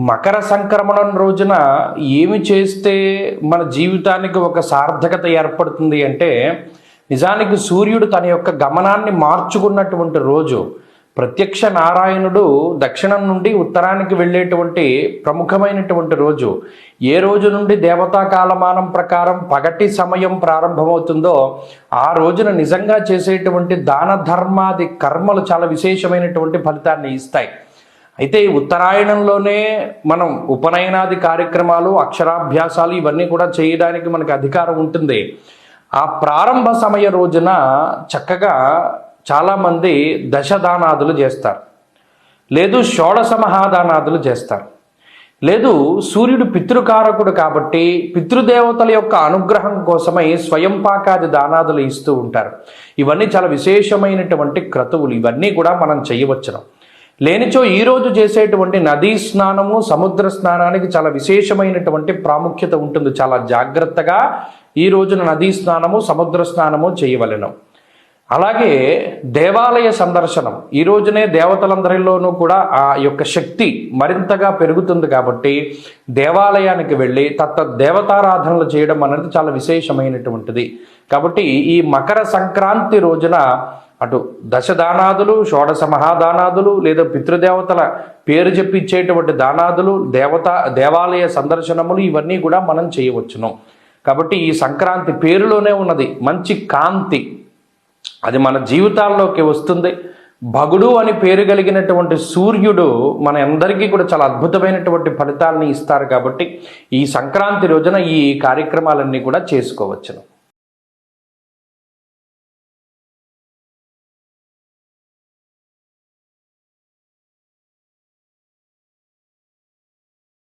మకర సంక్రమణం రోజున ఏమి చేస్తే మన జీవితానికి ఒక సార్థకత ఏర్పడుతుంది అంటే, నిజానికి సూర్యుడు తన యొక్క గమనాన్ని మార్చుకున్నటువంటి రోజు. ప్రత్యక్ష నారాయణుడు దక్షిణం నుండి ఉత్తరానికి వెళ్ళేటువంటి ప్రముఖమైనటువంటి రోజు. ఏ రోజు నుండి దేవతా కాలమానం ప్రకారం పగటి సమయం ప్రారంభమవుతుందో ఆ రోజున నిజంగా చేసేటువంటి దాన ధర్మాది కర్మలు చాలా విశేషమైనటువంటి ఫలితాన్ని ఇస్తాయి. అయితే ఉత్తరాయణంలోనే మనం ఉపనయనాది కార్యక్రమాలు, అక్షరాభ్యాసాలు ఇవన్నీ కూడా చేయడానికి మనకు అధికారం ఉంటుంది. ఆ ప్రారంభ సమయ రోజున చక్కగా చాలామంది దశదానాదులు చేస్తారు, లేదు షోడశ మహాదానాదులు చేస్తారు, లేదు సూర్యుడు పితృకారకుడు కాబట్టి పితృదేవతల యొక్క అనుగ్రహం కోసమై స్వయం పాకాది దానాదులు ఇస్తూ ఉంటారు. ఇవన్నీ చాలా విశేషమైనటువంటి క్రతువులు. ఇవన్నీ కూడా మనం చేయవచ్చును. లేనిచో ఈరోజు చేసేటువంటి నదీ స్నానము, సముద్ర స్నానానికి చాలా విశేషమైనటువంటి ప్రాముఖ్యత ఉంటుంది. చాలా జాగ్రత్తగా ఈ రోజున నదీ స్నానము, సముద్ర స్నానము చేయవలెను. అలాగే దేవాలయ సందర్శనం, ఈ రోజునే దేవతలందరిలోనూ కూడా ఆ యొక్క శక్తి మరింతగా పెరుగుతుంది కాబట్టి దేవాలయానికి వెళ్ళి దేవతారాధనలు చేయడం అనేది చాలా విశేషమైనటువంటిది. కాబట్టి ఈ మకర సంక్రాంతి రోజున అటు దశదానాదులు, షోడశ మహాదానాదులు, లేదా పితృదేవతల పేరు చెప్పి ఇచ్చేటువంటి దానాదులు, దేవాలయ సందర్శనములు ఇవన్నీ కూడా మనం చేయవచ్చును. కాబట్టి ఈ సంక్రాంతి పేరులోనే ఉన్నది మంచి కాంతి, అది మన జీవితాల్లోకి వస్తుంది. భగుడు అని పేరు కలిగినటువంటి సూర్యుడు మన అందరికీ కూడా చాలా అద్భుతమైనటువంటి ఫలితాలని ఇస్తారు. కాబట్టి ఈ సంక్రాంతి రోజున ఈ కార్యక్రమాలన్నీ కూడా చేసుకోవచ్చును.